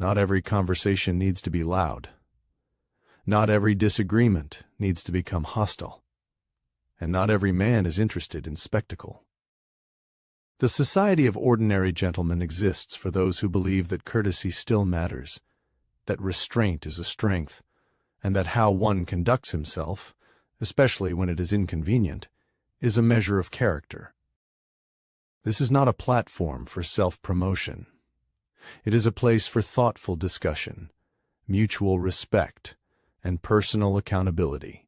Not every conversation needs to be loud. Not every disagreement needs to become hostile. And not every man is interested in spectacle. The society of ordinary gentlemen exists for those who believe that courtesy still matters, that restraint is a strength, and that how one conducts himself, especially when it is inconvenient, is a measure of character. This is not a platform for self-promotion. It is a place for thoughtful discussion, mutual respect, and personal accountability.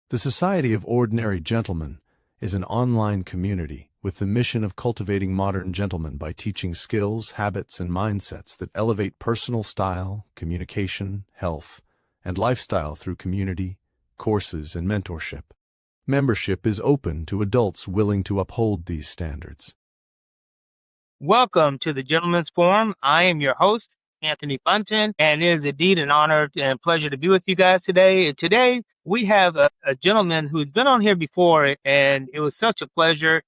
The Society of Ordinary Gentlemen is an online community with the mission of cultivating modern gentlemen by teaching skills, habits, and mindsets that elevate personal style, communication, health, and lifestyle through community, courses, and mentorship. Membership is open to adults willing to uphold these standards. Welcome to the Gentlemen's Forum. I am your host, Anthony Bunton, and it is indeed an honor and pleasure to be with you guys today. Today, we have a gentleman who's been on here before, and it was such a pleasure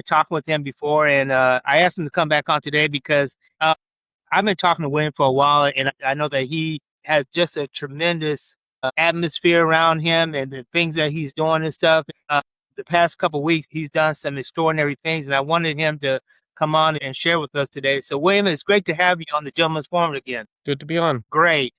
talking with him before. And I asked him to come back on today because I've been talking to William for a while, and I know that he has just a tremendous atmosphere around him and the things that he's doing and stuff. The past couple of weeks, he's done some extraordinary things, and I wanted him to come on and share with us today. So, William, it's great to have you on the Gentleman's Forum again. Good to be on. Great.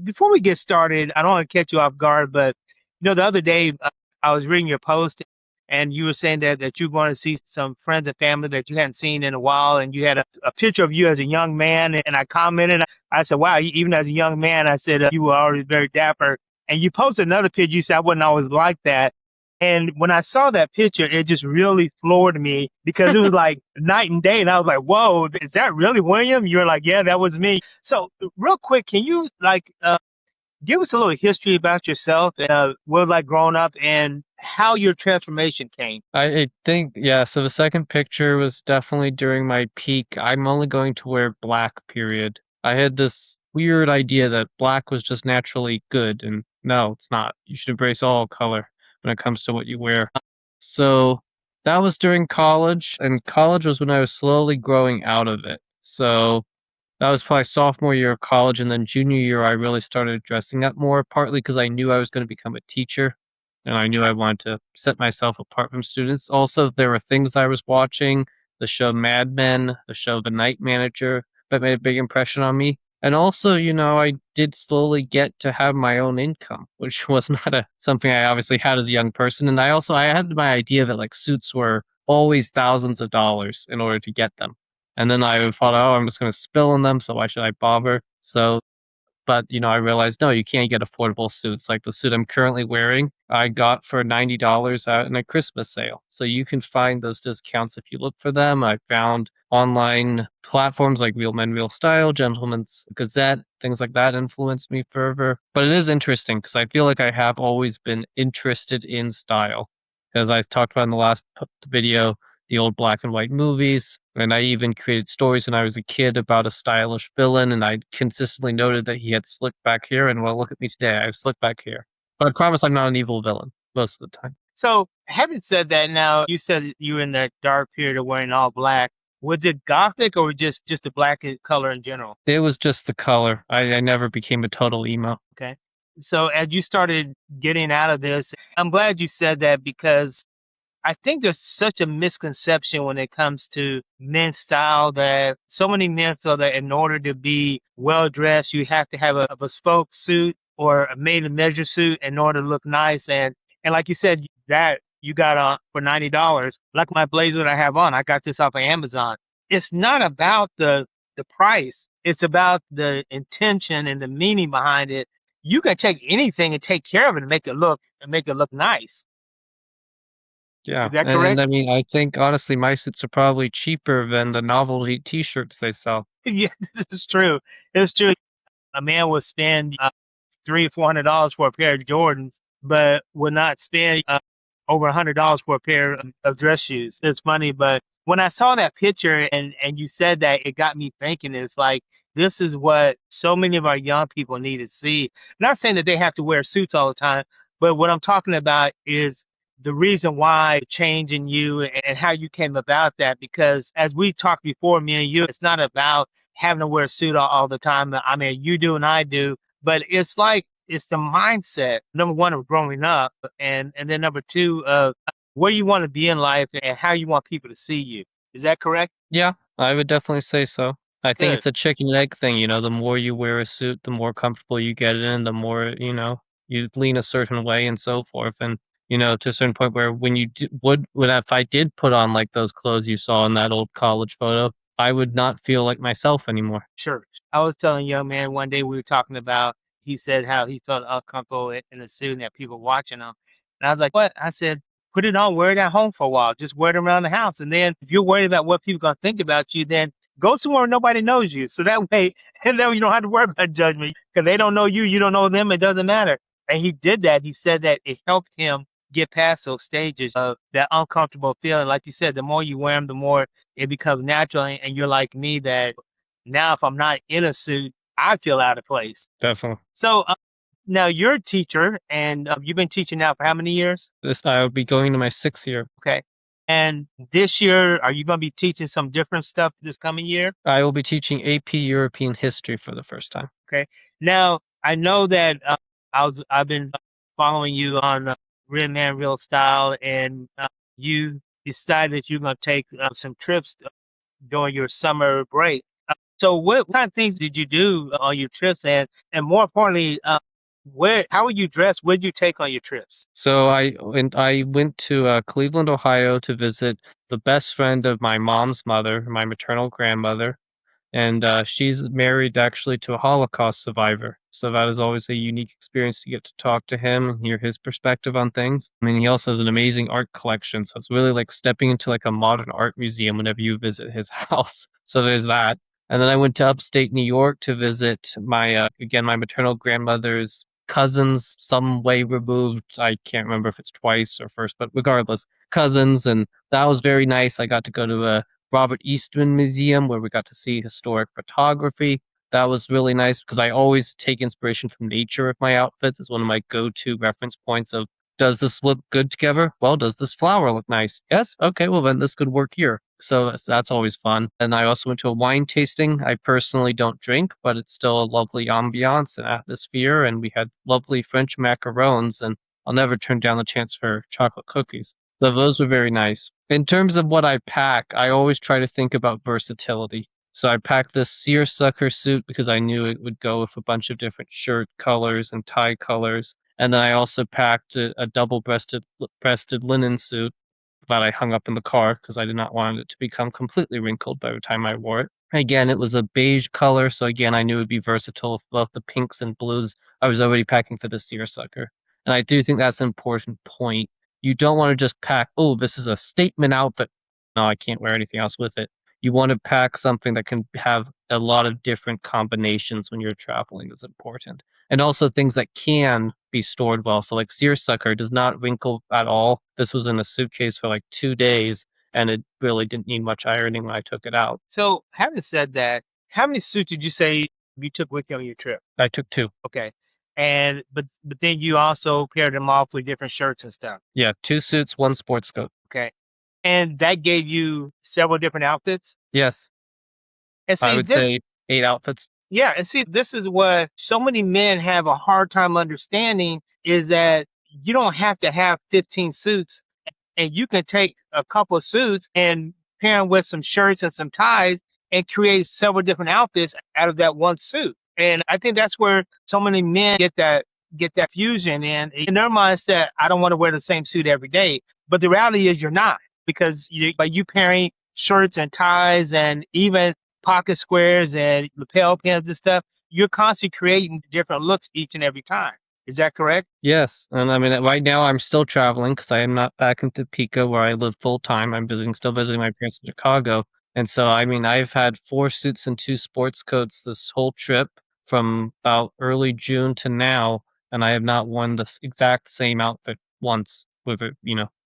Before we get started, I don't want to catch you off guard, but the other day I was reading your post, and you were saying that you want to see some friends and family that you hadn't seen in a while, and you had a picture of you as a young man, and I commented. I said, wow, even as a young man, I said you were already very dapper. And you posted another picture. You said I wasn't always like that. And when I saw that picture, it just really floored me because it was like night and day. And I was like, whoa, is that really William? You were like, yeah, that was me. So real quick, can you give us a little history about yourself, what like growing up and how your transformation came? I think, yeah, so the second picture was definitely during my peak. I'm only going to wear black, period. I had this weird idea that black was just naturally good. And no, it's not. You should embrace all color when it comes to what you wear. So that was during college, and college was when I was slowly growing out of it. So that was probably sophomore year of college, and then junior year I really started dressing up more, partly because I knew I was going to become a teacher, and I knew I wanted to set myself apart from students. Also, there were things I was watching, the show Mad Men, the show The Night Manager, that made a big impression on me. And also, I did slowly get to have my own income, which was not something I obviously had as a young person. And I had my idea that like suits were always thousands of dollars in order to get them. And then I thought, oh, I'm just going to spill on them, so why should I bother? But I realized, no, you can't get affordable suits. Like the suit I'm currently wearing, I got for $90 out in a Christmas sale. So you can find those discounts if you look for them. I found online platforms like Real Men, Real Style, Gentleman's Gazette, things like that influenced me further. But it is interesting because I feel like I have always been interested in style. As I talked about in the last video, the old black and white movies, and I even created stories when I was a kid about a stylish villain, and I consistently noted that he had slick back hair, and well, look at me today, I have slick back hair. But I promise I'm not an evil villain most of the time. So having said that, now you said you were in that dark period of wearing all black. Was it gothic or just the black color in general? It was just the color. I never became a total emo. Okay. So as you started getting out of this, I'm glad you said that because I think there's such a misconception when it comes to men's style that so many men feel that in order to be well-dressed, you have to have a bespoke suit or a made-to-measure suit in order to look nice. And like you said, that you got on for $90. Like my blazer that I have on, I got this off of Amazon. It's not about the price. It's about the intention and the meaning behind it. You can take anything and take care of it and make it look nice. Yeah, Is that correct? And I mean, I think honestly, my suits are probably cheaper than the novelty T-shirts they sell. Yeah, this is true. It's true. A man will spend $300-400 for a pair of Jordans, but will not spend over $100 for a pair of dress shoes. It's funny, but when I saw that picture and you said that, it got me thinking. It's like this is what so many of our young people need to see. Not saying that they have to wear suits all the time, but what I'm talking about is the reason why change in you and how you came about that. Because as we talked before, me and you, it's not about having to wear a suit all the time. I mean, you do and I do, but it's like it's the mindset. Number one of growing up, and then number two of where you want to be in life and how you want people to see you. Is that correct? Yeah, I would definitely say so. I think Good. it's a chicken and egg thing, the more you wear a suit, the more comfortable you get in, the more, you lean a certain way and so forth. And, to a certain point where when you when if I did put on like those clothes you saw in that old college photo, I would not feel like myself anymore. Sure. I was telling a young man one day we were talking about, he said how he felt uncomfortable in a suit and that people watching him. And I was like, what? I said, put it on, wear it at home for a while. Just wear it around the house. And then if you're worried about what people going to think about you, then go somewhere where nobody knows you. So that way, and then you don't have to worry about judgment because they don't know you. You don't know them. It doesn't matter. And he did that. He said that it helped him get past those stages of that uncomfortable feeling. Like you said, the more you wear them, the more it becomes natural. And you're like me that now, if I'm not in a suit, I feel out of place. Definitely. So now you're a teacher, and you've been teaching now for how many years? I would be going to my 6th year. Okay. And this year, are you going to be teaching some different stuff this coming year? I will be teaching AP European history for the first time. Okay. Now, I know that I've been following you on Real Man, Real Style, and you decided that you're going to take some trips during your summer break. So what kind of things did you do on your trips? And more importantly, how were you dressed? What did you take on your trips? So I went to Cleveland, Ohio to visit the best friend of my mom's mother, my maternal grandmother, and she's married actually to a Holocaust survivor. So that is always a unique experience to get to talk to him and hear his perspective on things. I mean, he also has an amazing art collection, so it's really like stepping into like a modern art museum whenever you visit his house. So there's that. And then I went to upstate New York to visit my maternal grandmother's cousins, some way removed. I can't remember if it's twice or first, but regardless, cousins. And that was very nice. I got to go to a Robert Eastman Museum where we got to see historic photography. That was really nice because I always take inspiration from nature with my outfits. It's one of my go-to reference points of, does this look good together? Well, does this flower look nice? Yes? Okay, well then this could work here. So that's always fun. And I also went to a wine tasting. I personally don't drink, but it's still a lovely ambiance and atmosphere. And we had lovely French macarons, and I'll never turn down the chance for chocolate cookies. So those were very nice. In terms of what I pack, I always try to think about versatility. So I packed this seersucker suit because I knew it would go with a bunch of different shirt colors and tie colors. And then I also packed a double-breasted linen suit that I hung up in the car because I did not want it to become completely wrinkled by the time I wore it. Again, it was a beige color, so again, I knew it would be versatile with both the pinks and blues. I was already packing for the seersucker. And I do think that's an important point. You don't want to just pack, oh, this is a statement outfit. No, I can't wear anything else with it. You want to pack something that can have a lot of different combinations when you're traveling is important. And also things that can be stored well. So like seersucker does not wrinkle at all. This was in a suitcase for like 2 days and it really didn't need much ironing when I took it out. So having said that, how many suits did you say you took with you on your trip? I took 2. Okay. And but then you also paired them off with different shirts and stuff. Yeah, 2 suits, 1 sports coat. Okay. And that gave you several different outfits? Yes. And I see would this say 8 outfits. Yeah, and see, this is what so many men have a hard time understanding is that you don't have to have 15 suits, and you can take a couple of suits and pair them with some shirts and some ties and create several different outfits out of that one suit. And I think that's where so many men get that fusion in their minds that I don't want to wear the same suit every day. But the reality is you're not, because by you pairing shirts and ties and even pocket squares and lapel pins and stuff, you're constantly creating different looks each and every time. Is that correct? Yes, and I mean, right now I'm still traveling because I am not back in Topeka where I live full time. I'm still visiting my parents in Chicago. And so, I mean, I've had 4 suits and 2 sports coats this whole trip from about early June to now, and I have not worn the exact same outfit once with it,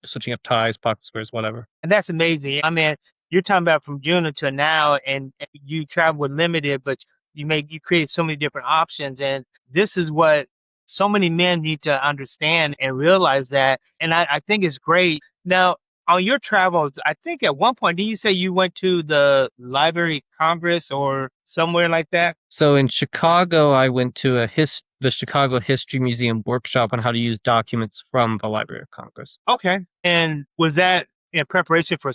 switching up ties, pocket squares, whatever. And that's amazing. I mean, you're talking about from June until now, and you travel with limited, but you create so many different options, and this is what so many men need to understand and realize that. And I think it's great. Now, On your travels, I think at one point, did you say you went to the Library of Congress or somewhere like that? So in Chicago, I went to the Chicago History Museum workshop on how to use documents from the Library of Congress. Okay. And was that in preparation for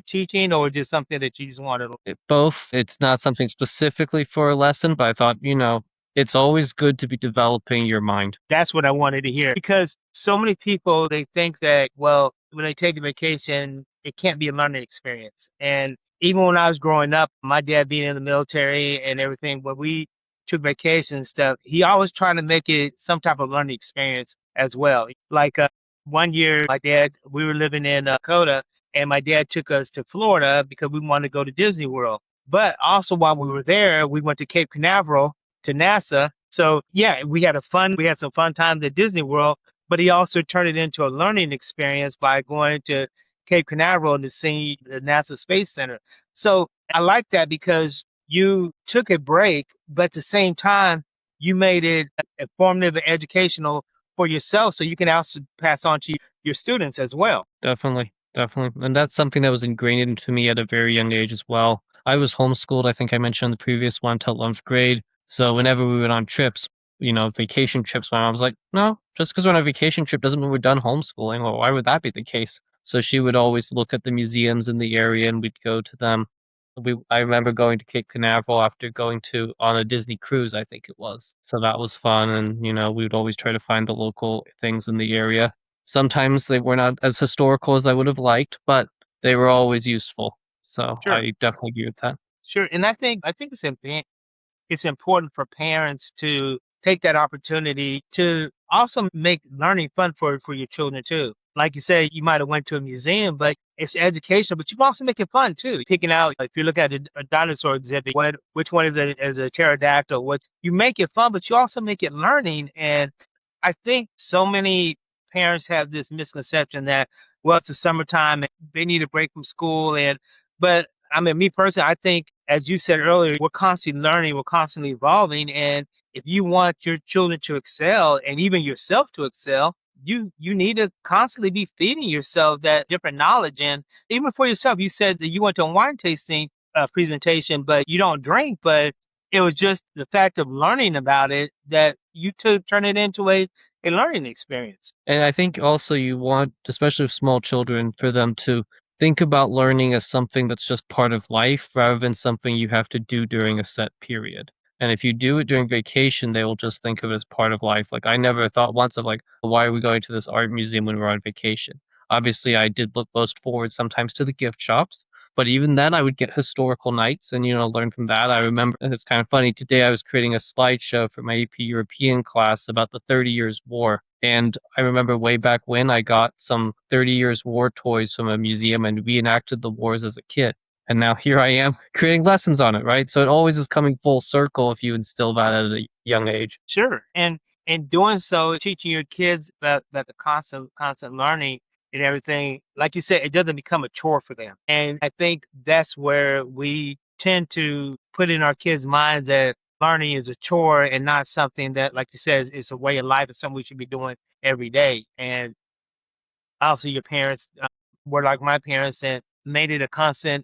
teaching, or just something that you just wanted to? Both. It's not something specifically for a lesson, but I thought, it's always good to be developing your mind. That's what I wanted to hear, because so many people, they think that, well, when they take a vacation, it can't be a learning experience. And even when I was growing up, my dad being in the military and everything, when we took vacation and stuff, he always tried to make it some type of learning experience as well. Like one year, we were living in Dakota, and my dad took us to Florida because we wanted to go to Disney World. But also while we were there, we went to Cape Canaveral to NASA. So yeah, we had some fun times at Disney World, but he also turned it into a learning experience by going to Cape Canaveral to see the NASA Space Center. So I like that because you took a break, but at the same time, you made it informative and educational for yourself, so you can also pass on to your students as well. Definitely, definitely. And that's something that was ingrained into me at a very young age as well. I was homeschooled, I think I mentioned in the previous one, till 11th grade. So whenever we went on trips, vacation trips, my mom was like, no, just because we're on a vacation trip doesn't mean we're done homeschooling. Well, why would that be the case? So she would always look at the museums in the area and we'd go to them. I remember going to Cape Canaveral after going on a Disney cruise, I think it was. So that was fun. And, we would always try to find the local things in the area. Sometimes they were not as historical as I would have liked, but they were always useful. So Sure, I definitely agree with that. sure. And I think it's important for parents to take that opportunity to also make learning fun for your children too. Like you say, you might have went to a museum, but it's educational, but you can also make it fun too. Picking out, like, if you look at a dinosaur exhibit, which one is a pterodactyl, what you make it fun, but you also make it learning. And I think so many parents have this misconception that, well, it's the summertime and they need a break from school. But I mean, me personally, I think, as you said earlier, we're constantly learning, we're constantly evolving. And if you want your children to excel and even yourself to excel, you need to constantly be feeding yourself that different knowledge. And even for yourself, you said that you went to a wine tasting presentation, but you don't drink. But it was just the fact of learning about it that you took turn it into a learning experience. And I think also you want, especially with small children, for them to think about learning as something that's just part of life rather than something you have to do during a set period. And if you do it during vacation, they will just think of it as part of life. Like I never thought once of like, why are we going to this art museum when we're on vacation? Obviously, I did look most forward sometimes to the gift shops, but even then, I would get historical nights and learn from that. I remember, and it's kind of funny. Today, I was creating a slideshow for my AP European class about the 30 Years' War, and I remember way back when I got some 30 Years' War toys from a museum and reenacted the wars as a kid. And now here I am creating lessons on it, right? So it always is coming full circle if you instill that at a young age. Sure. And in doing so, teaching your kids about the constant learning and everything, like you said, it doesn't become a chore for them. And I think that's where we tend to put in our kids' minds that learning is a chore and not something that, like you said, is a way of life. It's something we should be doing every day. And obviously, your parents were like my parents and made it a constant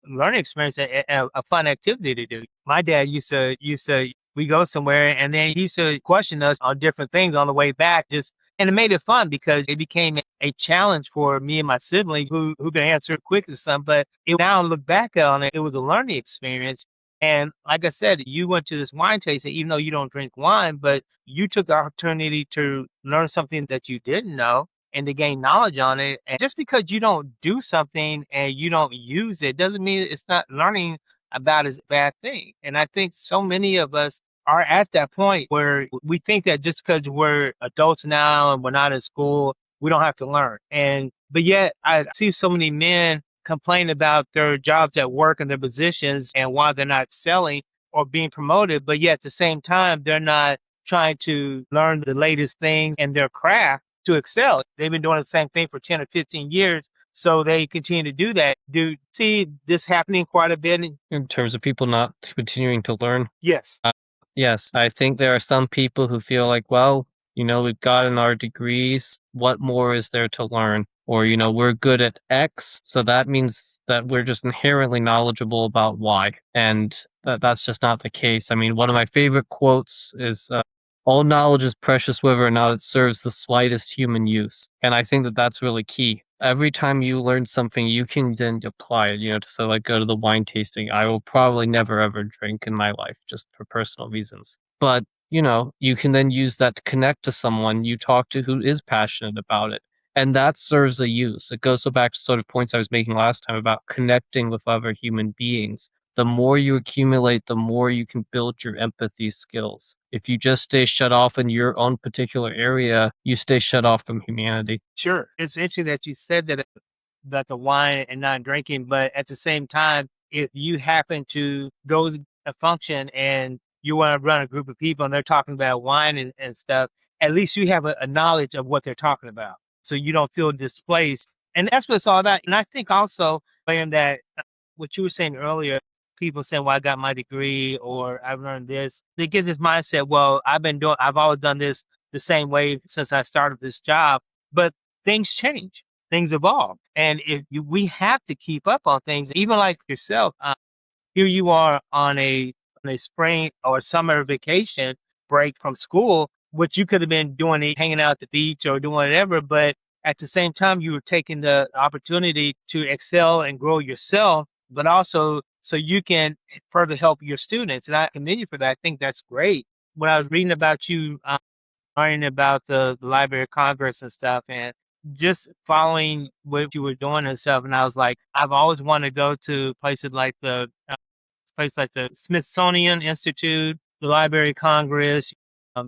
learning experience, a fun activity to do. My dad used to we go somewhere and then he used to question us on different things on the way back, just and it made it fun because it became a challenge for me and my siblings who can answer it quick or something. But now look back on it, it was a learning experience. And like I said, you went to this wine tasting, even though you don't drink wine, but you took the opportunity to learn something that you didn't know and to gain knowledge on it. And just because you don't do something and you don't use it doesn't mean it's not learning about is a bad thing. And I think so many of us are at that point where we think that just because we're adults now and we're not in school, we don't have to learn. But yet I see so many men complain about their jobs at work and their positions and why they're not selling or being promoted, but yet at the same time they're not trying to learn the latest things in their craft to excel. They've been doing the same thing for 10 or 15 years, so they continue to do that. Do you see this happening quite a bit? In terms of people not continuing to learn. Yes. Yes, I think there are some people who feel like, well, We've gotten our degrees. What more is there to learn? Or, we're good at X, so that means that we're just inherently knowledgeable about Y. And that's just not the case. I mean, one of my favorite quotes is all knowledge is precious whether or not it serves the slightest human use. And I think that that's really key. Every time you learn something, you can then apply it, so like go to the wine tasting. I will probably never ever drink in my life just for personal reasons. But, you can then use that to connect to someone you talk to who is passionate about it. And that serves a use. It goes so back to sort of points I was making last time about connecting with other human beings. The more you accumulate, the more you can build your empathy skills. If you just stay shut off in your own particular area, you stay shut off from humanity. Sure. It's interesting that you said that about the wine and not drinking, but at the same time, if you happen to go to a function and you want to run a group of people and they're talking about wine and stuff, at least you have a knowledge of what they're talking about. So you don't feel displaced. And that's what it's all about. And I think also, William, that what you were saying earlier, people saying, well, I got my degree or I've learned this. They get this mindset, well, I've always done this the same way since I started this job. But things change, things evolve. And we have to keep up on things, even like yourself. Here you are on a spring or summer vacation break from school, which you could have been doing, hanging out at the beach or doing whatever. But at the same time, you were taking the opportunity to excel and grow yourself, but also so you can further help your students. And I commend you for that. I think that's great. When I was reading about you, learning about the Library of Congress and stuff, and just following what you were doing and stuff. And I was like, I've always wanted to go to places like the Smithsonian Institute, the Library of Congress.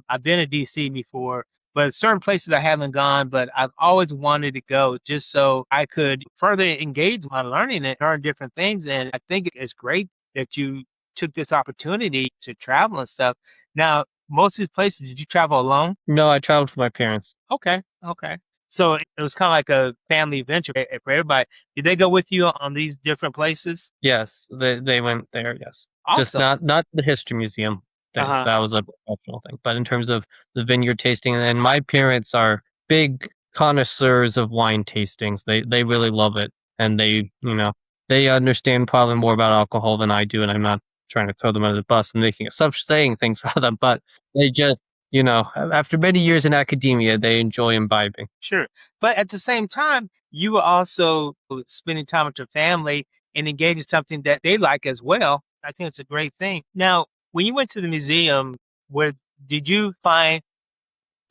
I've been to DC before, but certain places I haven't gone, but I've always wanted to go just so I could further engage my learning and learn different things. And I think it's great that you took this opportunity to travel and stuff. Now, most of these places, did you travel alone? No, I traveled with my parents. Okay, okay. So it was kind of like a family adventure for everybody. Did they go with you on these different places? Yes, they went there, yes. Just Awesome. not the history museum. Uh-huh. That was a professional thing. But in terms of the vineyard tasting, and my parents are big connoisseurs of wine tastings. They really love it. And they understand probably more about alcohol than I do, and I'm not trying to throw them under the bus and making saying things about them, but they just, after many years in academia, they enjoy imbibing. Sure. But at the same time, you were also spending time with your family and engaging something that they like as well. I think it's a great thing. Now, when you went to the museum, where did you find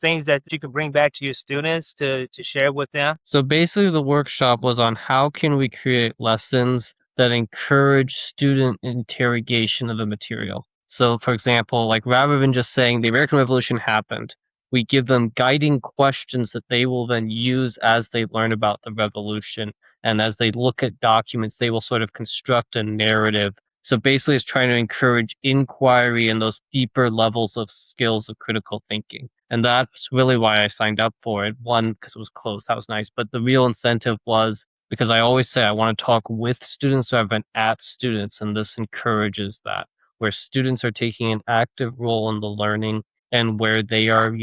things that you could bring back to your students to share with them? So basically the workshop was on how can we create lessons that encourage student interrogation of the material. So for example, like rather than just saying the American Revolution happened, we give them guiding questions that they will then use as they learn about the revolution. And as they look at documents, they will sort of construct a narrative. So basically it's trying to encourage inquiry and those deeper levels of skills of critical thinking. And that's really why I signed up for it. One, because it was close, that was nice. But the real incentive was because I always say I want to talk with students rather than at students. And this encourages that, where students are taking an active role in the learning and where they are,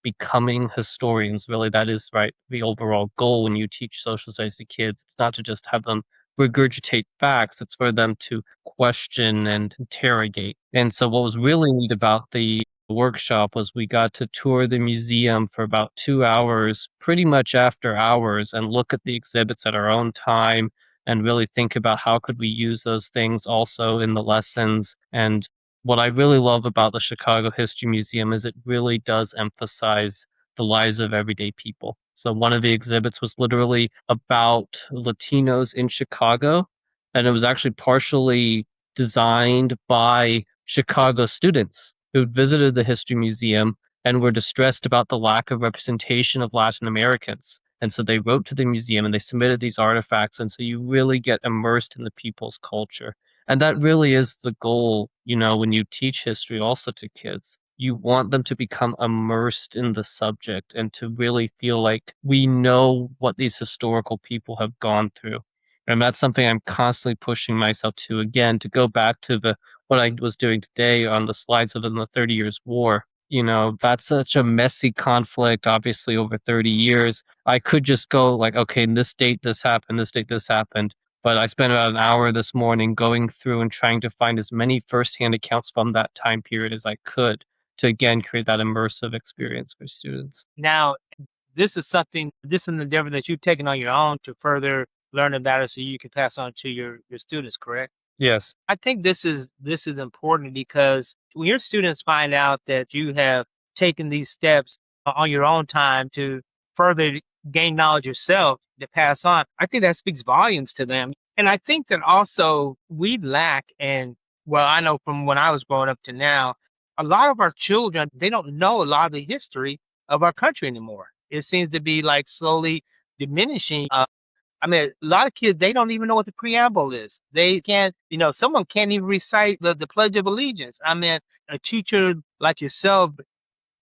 becoming historians. Really, that is right. The overall goal when you teach social studies to kids, it's not to just have them regurgitate facts, it's for them to question and interrogate. And so what was really neat about the workshop was we got to tour the museum for about 2 hours, pretty much after hours, and look at the exhibits at our own time and really think about how could we use those things also in the lessons. And what I really love about the Chicago History Museum is it really does emphasize the lives of everyday people. So one of the exhibits was literally about Latinos in Chicago, and it was actually partially designed by Chicago students who visited the History Museum and were distressed about the lack of representation of Latin Americans. And so they wrote to the museum and they submitted these artifacts. And so you really get immersed in the people's culture. And that really is the goal, when you teach history also to kids. You want them to become immersed in the subject and to really feel like we know what these historical people have gone through. And that's something I'm constantly pushing myself to, again, to go back to what I was doing today on the slides of the 30 Years' War. that's such a messy conflict, obviously over 30 years. I could just go like, okay, in this date this happened, this date this happened. But I spent about an hour this morning going through and trying to find as many firsthand accounts from that time period as I could to again create that immersive experience for students. Now, this is an endeavor that you've taken on your own to further learn about it so you can pass on to your students, correct? Yes. I think this is important because when your students find out that you have taken these steps on your own time to further gain knowledge yourself to pass on, I think that speaks volumes to them. And I think that also we lack, and well, I know from when I was growing up to now, a lot of our children, they don't know a lot of the history of our country anymore. It seems to be like slowly diminishing. I mean, a lot of kids, they don't even know what the preamble is. They can't, someone can't even recite the Pledge of Allegiance. I mean, a teacher like yourself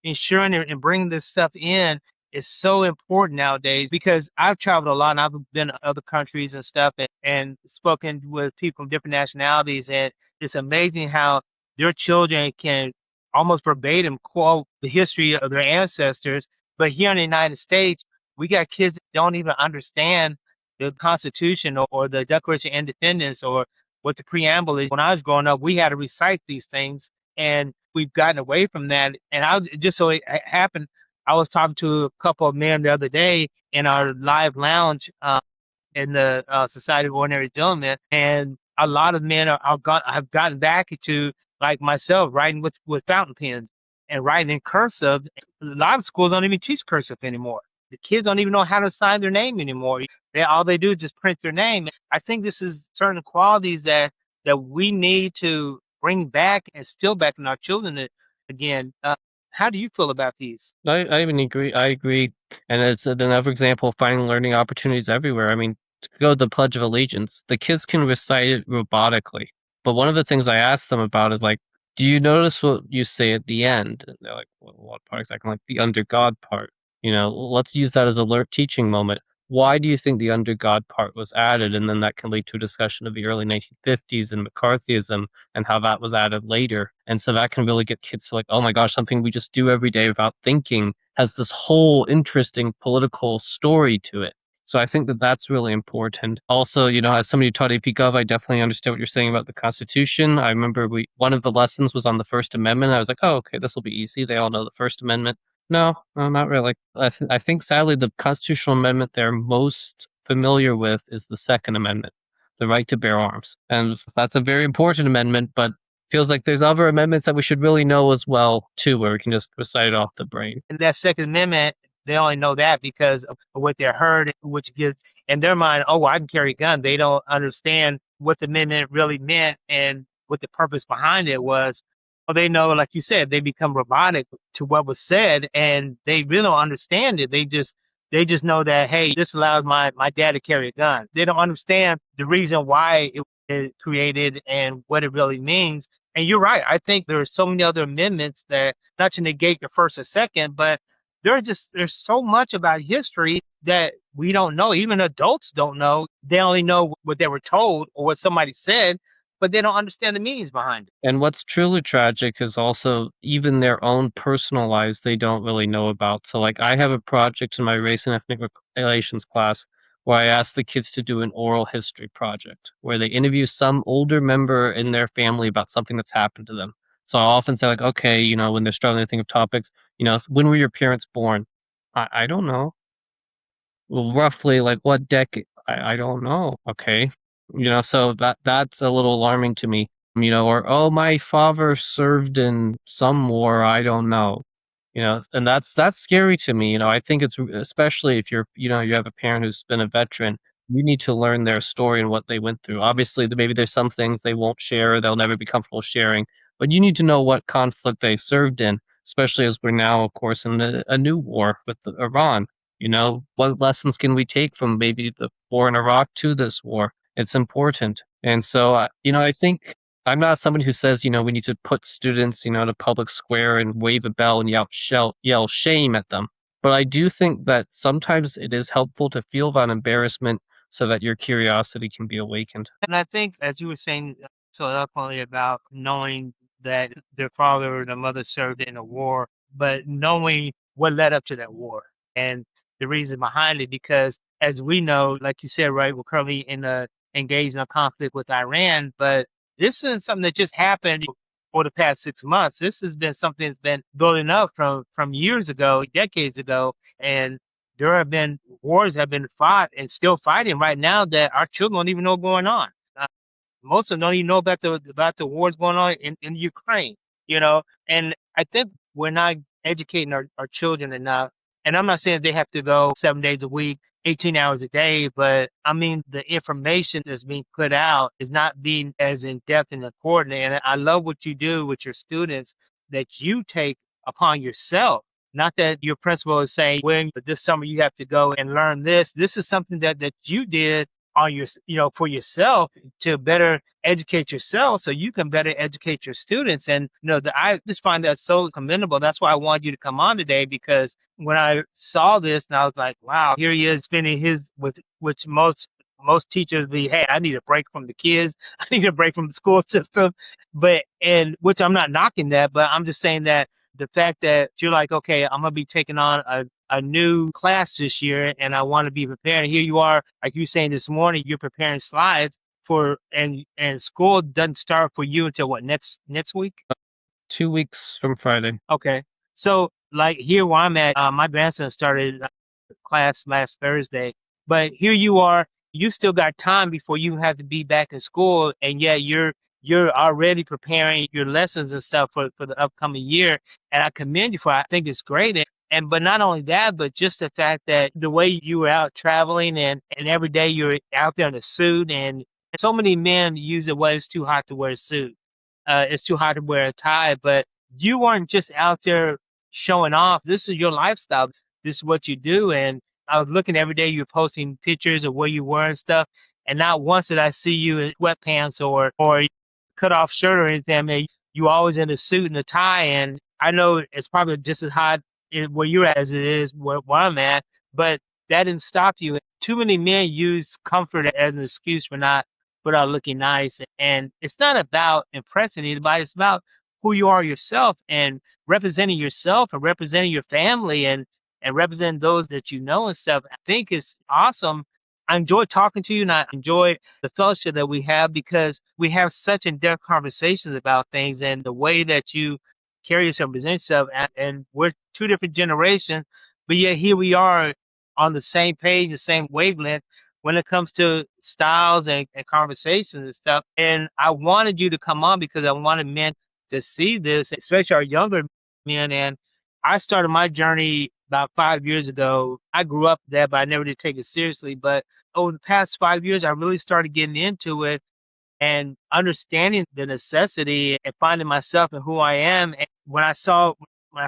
ensuring and bringing this stuff in is so important nowadays because I've traveled a lot and I've been to other countries and stuff and spoken with people from different nationalities. And it's amazing how their children can almost verbatim quote the history of their ancestors. But here in the United States, we got kids that don't even understand the Constitution or the Declaration of Independence or what the preamble is. When I was growing up, we had to recite these things and we've gotten away from that. And just so it happened, I was talking to a couple of men the other day in our live lounge in the Society of Ordinary Gentlemen, and a lot of men have gotten back into like myself writing with fountain pens and writing in cursive. A lot of schools don't even teach cursive anymore. The kids don't even know how to sign their name anymore. All they do is just print their name. I think this is certain qualities that we need to bring back and still back in our children again. How do you feel about these? I even agree. I agree. And it's another example of finding learning opportunities everywhere. I mean, to go to the Pledge of Allegiance, the kids can recite it robotically. But one of the things I asked them about is like, do you notice what you say at the end? And they're like, what part exactly? Like the under God part. Let's use that as a teaching moment. Why do you think the under God part was added? And then that can lead to a discussion of the early 1950s and McCarthyism and how that was added later. And so that can really get kids to like, oh my gosh, something we just do every day without thinking has this whole interesting political story to it. So I think that that's really important. Also, as somebody who taught AP Gov, I definitely understand what you're saying about the Constitution. I remember one of the lessons was on the First Amendment. I was like, oh, okay, this will be easy. They all know the First Amendment. No, not really. I think sadly the constitutional amendment they're most familiar with is the Second Amendment, the right to bear arms. And that's a very important amendment, but feels like there's other amendments that we should really know as well, too, where we can just recite it off the brain. And that Second Amendment, they only know that because of what they heard, which gives in their mind, oh, well, I can carry a gun. They don't understand what the amendment really meant and what the purpose behind it was. Well, they know, like you said, they become robotic to what was said, and they really don't understand it. They just know that, hey, this allows my dad to carry a gun. They don't understand the reason why it was created and what it really means. And you're right. I think there are so many other amendments that not to negate the first or second, but there's so much about history that we don't know. Even adults don't know. They only know what they were told or what somebody said, but they don't understand the meanings behind it. And what's truly tragic is also even their own personal lives they don't really know about. So, like, I have a project in my race and ethnic relations class where I ask the kids to do an oral history project where they interview some older member in their family about something that's happened to them. So I often say, like, okay, when they're struggling to think of topics, when were your parents born? I don't know. Well, roughly, like, what decade? I don't know, okay. So that's a little alarming to me, or, "Oh, my father served in some war, I don't know." And that's scary to me, I think it's especially if you have a parent who's been a veteran, you need to learn their story and what they went through. Obviously, maybe there's some things they won't share, they'll never be comfortable sharing, but you need to know what conflict they served in, especially as we're now, of course, in a new war with Iran. What lessons can we take from maybe the war in Iraq to this war? It's important. And so, I think I'm not somebody who says, we need to put students, in a public square and wave a bell and yell shame at them. But I do think that sometimes it is helpful to feel that embarrassment so that your curiosity can be awakened. And I think, as you were saying so eloquently about knowing that their father or their mother served in a war, but knowing what led up to that war and the reason behind it. Because as we know, like you said, right, we're currently engaged in a conflict with Iran, but this isn't something that just happened for the past 6 months. This has been something that's been building up from years ago, decades ago, and there have been wars have been fought and still fighting right now that our children don't even know going on. Uh, Most of them don't even know about the wars going on in Ukraine, you know. And I think we're not educating our children enough. And I'm not saying they have to go 7 days a week, 18 hours a day, but I mean the information that's being put out is not being as in depth and important. And I love what you do with your students that you take upon yourself. Not that your principal is saying, when this summer you have to go and learn this. This is something that you did on your, for yourself to better educate yourself so you can better educate your students. And I just find that so commendable. That's why I wanted you to come on today, because when I saw this and I was like, wow, here he is spending his with which most teachers be, hey, I need a break from the kids. I need a break from the school system. But and which I'm not knocking that, but I'm just saying that the fact that you're like, okay, I'm gonna be taking on a new class this year and I want to be prepared. And here you are, like you saying this morning, you're preparing slides for and school doesn't start for you until what, next week? 2 weeks from Friday. Okay. So like here where I'm at, my grandson started class last Thursday, but here you are, you still got time before you have to be back in school, and yet you're already preparing your lessons and stuff for the upcoming year. And I commend you for it. I think it's great. And but not only that, but just the fact that the way you were out traveling and every day you're out there in a suit, and so many men use it, well, it's too hot to wear a suit. It's too hot to wear a tie, but you weren't just out there showing off. This is your lifestyle. This is what you do. And I was looking every day, you're posting pictures of where you were and stuff. And not once did I see you in sweatpants or cut off shirt or anything. I mean, you always in a suit and a tie. And I know it's probably just as hot where you're at as it is where I'm at, but that didn't stop you. Too many men use comfort as an excuse for not without looking nice. And it's not about impressing anybody. It's about who you are yourself and representing yourself and representing your family and representing those that you know and stuff. I think it's awesome. I enjoy talking to you and I enjoy the fellowship that we have because we have such in-depth conversations about things and the way that you carry yourself, present yourself. And we're two different generations, but yet here we are on the same page, the same wavelength when it comes to styles and conversations and stuff. And I wanted you to come on because I wanted men to see this, especially our younger men. And I started my journey about 5 years ago. I grew up there, but I never did take it seriously. But over the past 5 years, I really started getting into it and understanding the necessity and finding myself and who I am. And when I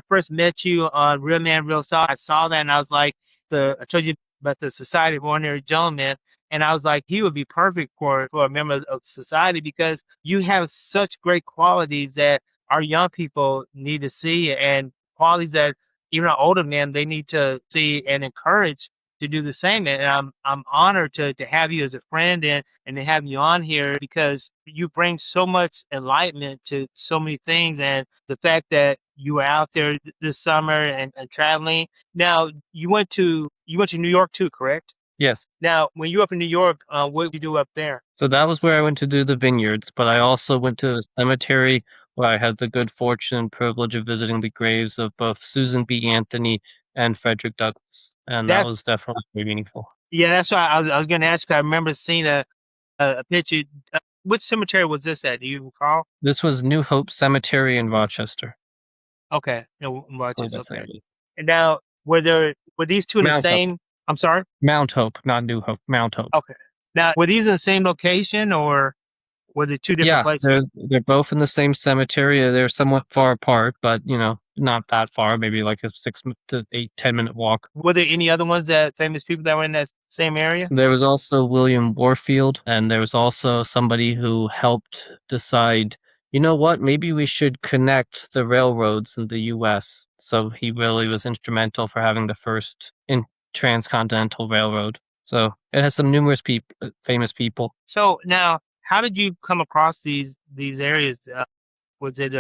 first met you on Real Man, Real Style, I saw that and I was like, I told you about the Society of Ordinary Gentlemen. And I was like, he would be perfect for a member of society because you have such great qualities that our young people need to see and qualities that even our older men, they need to see and encourage to do the same. And I'm honored to have you as a friend and to have you on here because you bring so much enlightenment to so many things. And the fact that you were out there this summer and traveling. Now you went to New York too, correct? Yes. Now, when you were up in New York, what did you do up there? So that was where I went to do the vineyards, but I also went to the cemetery where I had the good fortune and privilege of visiting the graves of both Susan B. Anthony and Frederick Douglass. And that That's was definitely very meaningful. Yeah, that's why I was going to ask. I remember seeing a picture. Which cemetery was this at? Do you recall? This was New Hope Cemetery in Rochester. Okay, no, Rochester. Columbus, Okay. Iowa. And now, were these two in the Mount Hope. same? I'm sorry. Mount Hope, not New Hope. Mount Hope. Okay. Now, were these in the same location or were they two different Yeah, places? they're both in the same cemetery. They're somewhat far apart, but not that far. Maybe like a 6 to 10 minute walk. Were there any other ones that famous people that were in that same area? There was also William Warfield, and there was also somebody who helped decide, you know what, maybe we should connect the railroads in the U.S. So he really was instrumental for having the first transcontinental railroad. So it has some numerous famous people. So now, how did you come across these areas? Was it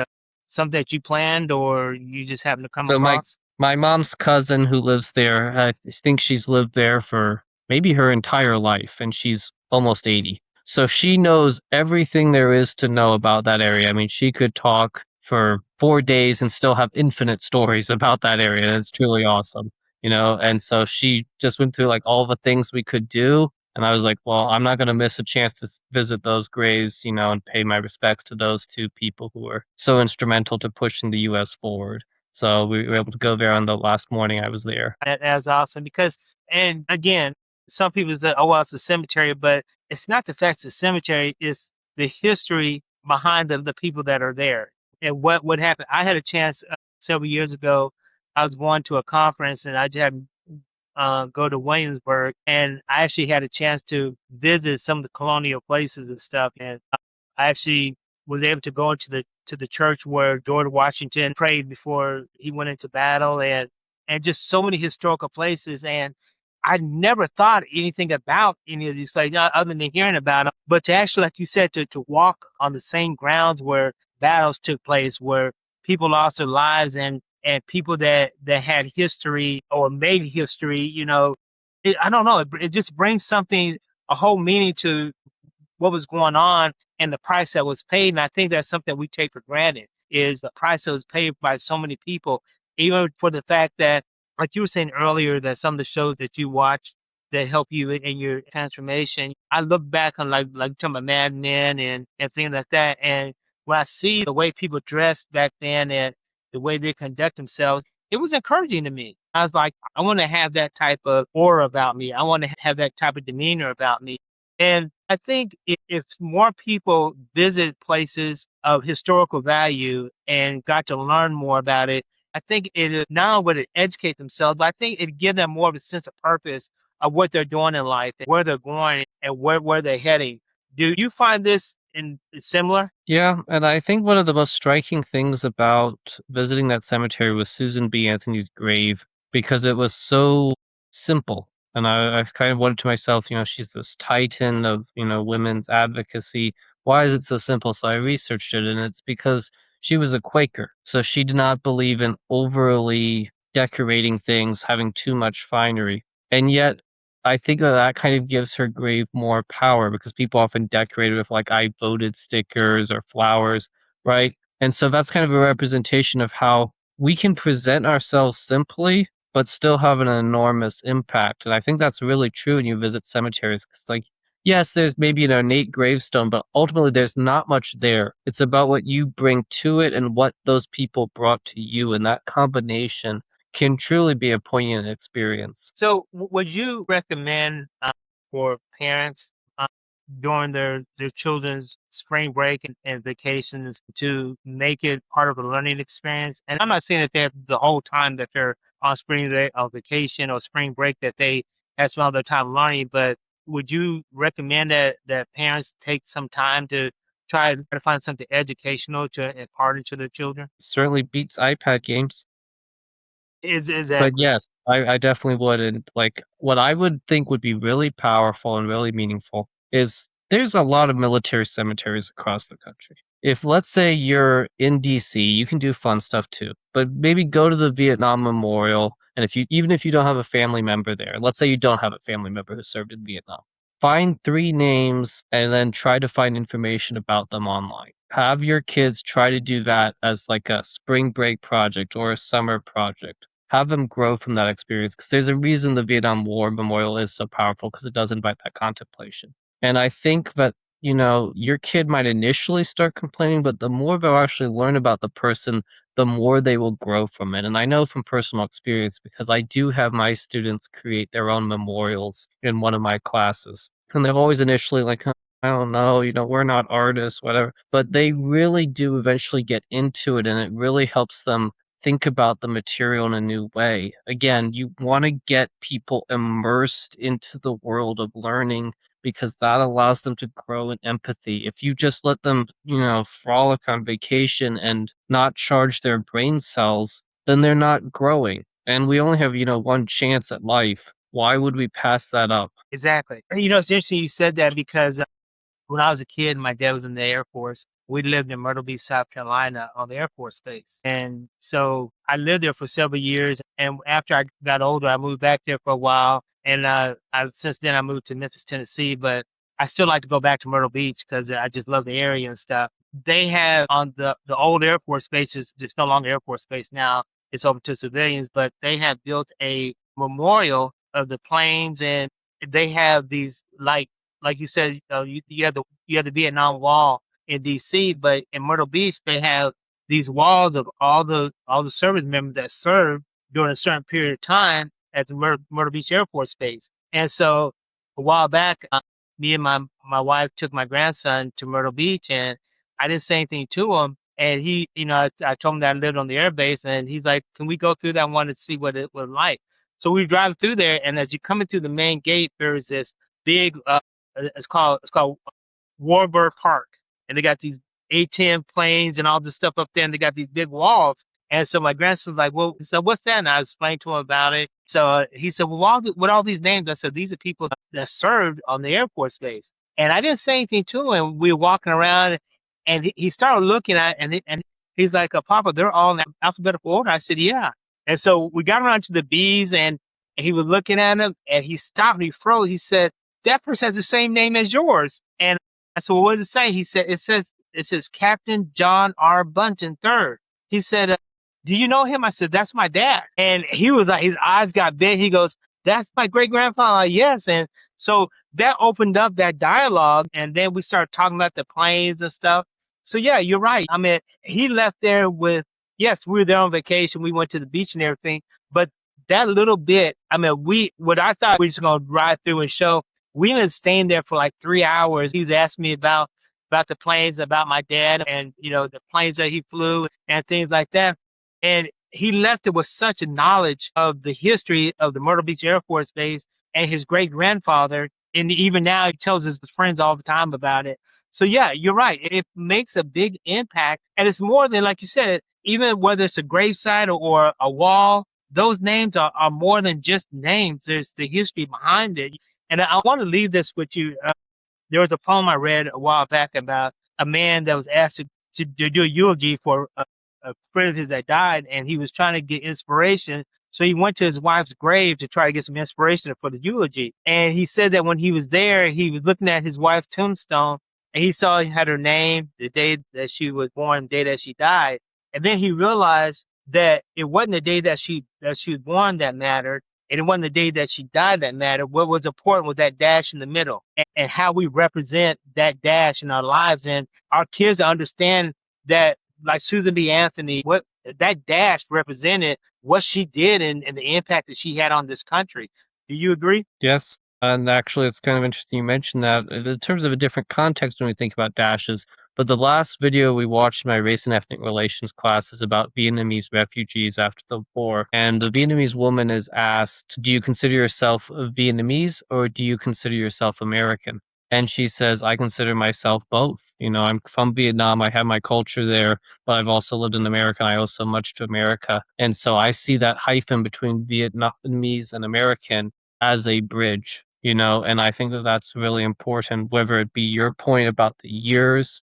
something that you planned or you just happened to come So my across? my mom's cousin who lives there, I think she's lived there for maybe her entire life, and she's almost 80. So she knows everything there is to know about that area. I mean, she could talk for 4 days and still have infinite stories about that area. It's truly awesome, you know? And so she just went through like all the things we could do. And I was like, well, I'm not going to miss a chance to visit those graves, you know, and pay my respects to those two people who were so instrumental to pushing the US forward. So we were able to go there on the last morning I was there. That's awesome because, and again, some people say, "Oh, well, it's a cemetery," but it's not the fact it's a cemetery; it's the history behind the people that are there and what happened. I had a chance several years ago. I was going to a conference, and I just had go to Williamsburg, and I actually had a chance to visit some of the colonial places and stuff. And I actually was able to go into the church where George Washington prayed before he went into battle, and just so many historical places. And I never thought anything about any of these places other than hearing about them. But to actually, like you said, to walk on the same grounds where battles took place, where people lost their lives, and people that had history or made history, I don't know, it just brings something, a whole meaning to what was going on and the price that was paid. And I think that's something we take for granted is the price that was paid by so many people, even for the fact that, like you were saying earlier, that some of the shows that you watch that help you in your transformation. I look back on like talking about Mad Men and things like that. And when I see the way people dressed back then and the way they conduct themselves, it was encouraging to me. I was like, I want to have that type of aura about me. I want to have that type of demeanor about me. And I think if more people visit places of historical value and got to learn more about it, I think it not only would it educate themselves, but I think it give them more of a sense of purpose of what they're doing in life, and where they're going, and where they're heading. Do you find this in similar? Yeah, and I think one of the most striking things about visiting that cemetery was Susan B. Anthony's grave because it was so simple. And I kind of wondered to myself, you know, she's this titan of, you know, women's advocacy. Why is it so simple? So I researched it, and it's because she was a Quaker. So she did not believe in overly decorating things, having too much finery. And yet, I think that kind of gives her grave more power because people often decorate it with like "I voted" stickers or flowers, right? And so that's kind of a representation of how we can present ourselves simply, but still have an enormous impact. And I think that's really true when you visit cemeteries. Because, like, yes, there's maybe an ornate gravestone, but ultimately there's not much there. It's about what you bring to it and what those people brought to you. And that combination can truly be a poignant experience. So, would you recommend for parents uh, during their children's spring break and vacations to make it part of a learning experience? And I'm not saying that they have the whole time that they're on spring break or vacation or spring break that they have spent all their time learning, but would you recommend that parents take some time to try to find something educational to impart into their children? Certainly beats iPad games. Is But exactly. yes, I definitely would, and, like, what I would think would be really powerful and really meaningful is there's a lot of military cemeteries across the country. If, let's say, you're in DC, you can do fun stuff too, but maybe go to the Vietnam Memorial, and if you even if you don't have a family member there, let's say you don't have a family member who served in Vietnam, find 3 names and then try to find information about them online. Have your kids try to do that as, like, a spring break project or a summer project. Have them grow from that experience because there's a reason the Vietnam War Memorial is so powerful because it does invite that contemplation. And I think that, you know, your kid might initially start complaining, but the more they'll actually learn about the person, the more they will grow from it. And I know from personal experience because I do have my students create their own memorials in one of my classes. And they're always initially like, "Huh, I don't know, you know, we're not artists, whatever." But they really do eventually get into it, and it really helps them think about the material in a new way. Again, you want to get people immersed into the world of learning because that allows them to grow in empathy. If you just let them, you know, frolic on vacation and not charge their brain cells, then they're not growing. And we only have, you know, one chance at life. Why would we pass that up? Exactly. It's interesting you said that because when I was a kid, my dad was in the Air Force, we lived in Myrtle Beach, South Carolina on the Air Force Base. And so I lived there for several years. And after I got older, I moved back there for a while. And since then, I moved to Memphis, Tennessee. But I still like to go back to Myrtle Beach because I just love the area and stuff. They have on the old Air Force Base, it's no longer Air Force Base now, it's open to civilians, but they have built a memorial of the planes, and they have these like you said, you have the Vietnam Wall in D.C., but in Myrtle Beach they have these walls of all the service members that served during a certain period of time at the Myrtle Beach Air Force Base. And so a while back, me and my wife took my grandson to Myrtle Beach, and I didn't say anything to him. And he, I told him that I lived on the air base, and he's like, "Can we go through that? I wanted to see what it was like." So we drive through there, and as you come into the main gate, there is this big, it's called Warburg Park, and they got these A-10 planes and all this stuff up there, and they got these big walls. And so my grandson's like, "Well," he said, "what's that?" And I explained to him about it. So he said, "Well, what all these names?" I said, "These are people that served on the Air Force Base." And I didn't say anything to him. We were walking around, and he started looking at it, and he's like, "Papa, they're all in alphabetical order." I said, "Yeah." And so we got around to the B's, and he was looking at them, and he stopped and he froze. He said, "That person has the same name as yours." And I said, "Well, what does it say?" He said, it says Captain John R. Bunton III. He said, "Do you know him?" I said, "That's my dad." And he was like, his eyes got big. He goes, "That's my great grandfather." Like, yes. And so that opened up that dialogue. And then we started talking about the planes and stuff. So yeah, you're right. I mean, he left there with, yes, we were there on vacation. We went to the beach and everything. But that little bit, I mean, what I thought we were just going to drive through and show, we ended up staying there for like 3 hours. He was asking me about the planes, about my dad, and the planes that he flew and things like that. And he left it with such a knowledge of the history of the Myrtle Beach Air Force Base and his great grandfather. And even now he tells his friends all the time about it. So yeah, you're right. It makes a big impact. And it's more than, like you said, even whether it's a gravesite or a wall, those names are more than just names. There's the history behind it. And I want to leave this with you. There was a poem I read a while back about a man that was asked to do a eulogy for a friend of his that died, and he was trying to get inspiration. So he went to his wife's grave to try to get some inspiration for the eulogy. And he said that when he was there, he was looking at his wife's tombstone, and he saw he had her name, the day that she was born, the day that she died. And then he realized that it wasn't the day that she was born that mattered, and it wasn't the day that she died that mattered. What was important was that dash in the middle, and how we represent that dash in our lives. And our kids understand that, like Susan B. Anthony, what that dash represented, what she did, and the impact that she had on this country. Do you agree? Yes, and actually, it's kind of interesting you mentioned that in terms of a different context when we think about dashes. But the last video we watched in my race and ethnic relations class is about Vietnamese refugees after the war. And the Vietnamese woman is asked, "Do you consider yourself Vietnamese or do you consider yourself American?" And she says, "I consider myself both. I'm from Vietnam. I have my culture there, but I've also lived in America. And I owe so much to America." And so I see that hyphen between Vietnamese and American as a bridge, and I think that that's really important, whether it be your point about the years,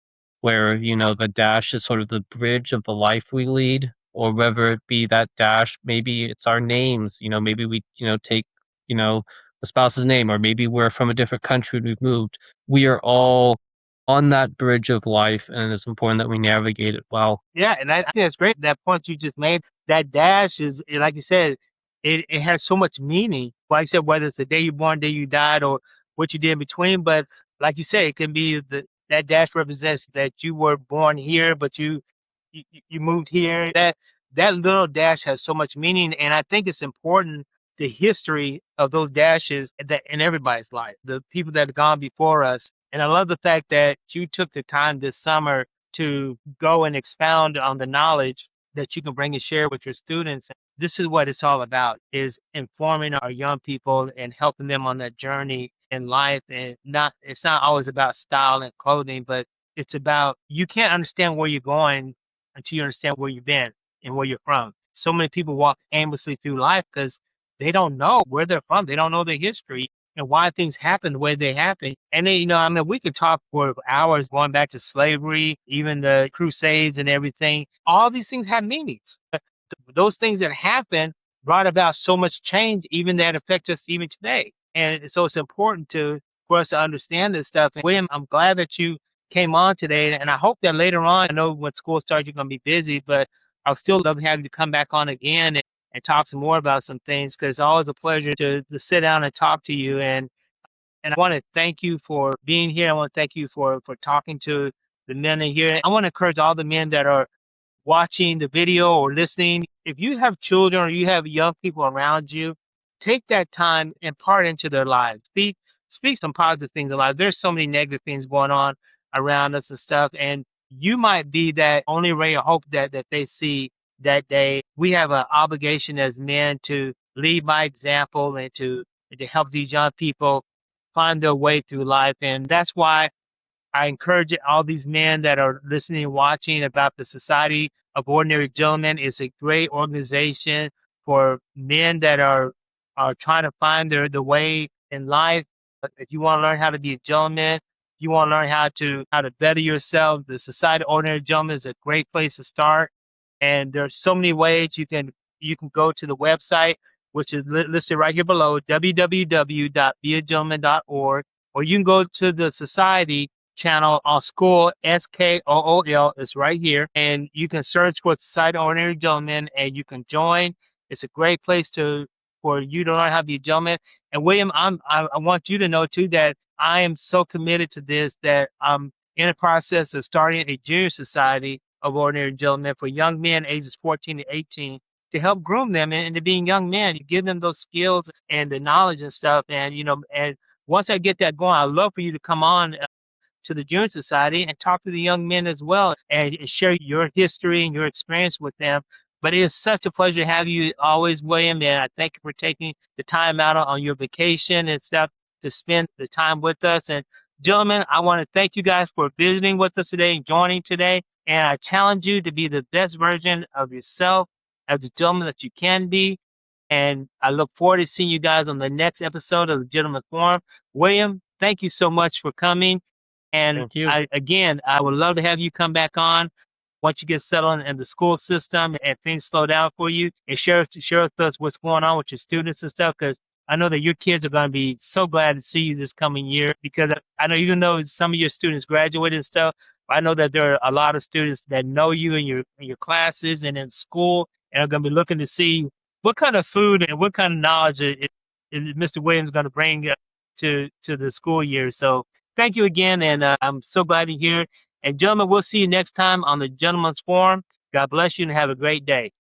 where, the dash is sort of the bridge of the life we lead, or whether it be that dash, maybe it's our names, maybe we, take, the spouse's name, or maybe we're from a different country and we've moved. We are all on that bridge of life, and it's important that we navigate it well. Yeah, and I think that's great. That point you just made, that dash is, like you said, it has so much meaning. Like I said, whether it's the day you born, day you died, or what you did in between. But like you said, it can be that dash represents that you were born here, but you moved here. That little dash has so much meaning, and I think it's important, the history of those dashes that in everybody's life, the people that have gone before us. And I love the fact that you took the time this summer to go and expound on the knowledge that you can bring and share with your students. This is what it's all about, is informing our young people and helping them on that journey in life. And it's not always about style and clothing, but it's about, you can't understand where you're going until you understand where you've been and where you're from. So many people walk aimlessly through life because they don't know where they're from. They don't know their history. and why things happen the way they happen. And then, I mean, we could talk for hours going back to slavery, even the Crusades and everything. All these things have meanings. Those things that happen brought about so much change, even that affect us even today. And so it's important for us to understand this stuff. And William, I'm glad that you came on today, and I hope that later on, I know when school starts, you're going to be busy, but I'll still love to have you to come back on again and talk some more about some things, because it's always a pleasure to sit down and talk to you. And I want to thank you for being here. I want to thank you for talking to the men in here. I want to encourage all the men that are watching the video or listening. If you have children or you have young people around you, take that time and part into their lives. Speak some positive things in life. There's so many negative things going on around us and stuff, and you might be that only ray of hope that they see that day. We have an obligation as men to lead by example and to help these young people find their way through life. And that's why I encourage all these men that are listening and watching about the Society of Ordinary Gentlemen. It's a great organization for men that are trying to find the way in life. If you want to learn how to be a gentleman, if you want to learn how to better yourself, the Society of Ordinary Gentlemen is a great place to start. And there's so many ways you can go to the website, which is listed right here below, www.beagentleman.org, or you can go to the society channel on School, SKOOL, is right here, and you can search for Society of Ordinary Gentlemen and you can join. It's a great place for you to learn how to be a gentleman. And William, I want you to know too that I am so committed to this that I'm in the process of starting a junior society of ordinary gentlemen for young men ages 14 to 18 to help groom them into being young men. You give them those skills and the knowledge and stuff. And and once I get that going, I'd love for you to come on to the Junior Society and talk to the young men as well and share your history and your experience with them. But it is such a pleasure to have you always, William, and I thank you for taking the time out on your vacation and stuff to spend the time with us. And gentlemen, I want to thank you guys for visiting with us today and joining today. And I challenge you to be the best version of yourself as a gentleman that you can be. And I look forward to seeing you guys on the next episode of the Gentleman Forum. William, thank you so much for coming. And Thank you. I would love to have you come back on once you get settled in the school system and things slow down for you, and share with us what's going on with your students and stuff, because I know that your kids are going to be so glad to see you this coming year, because I know even though some of your students graduated and stuff, I know that there are a lot of students that know you in your classes and in school and are going to be looking to see what kind of food and what kind of knowledge Mr. Williams is going to bring to the school year. So thank you again, and I'm so glad you're here. And gentlemen, we'll see you next time on the Gentleman's Forum. God bless you and have a great day.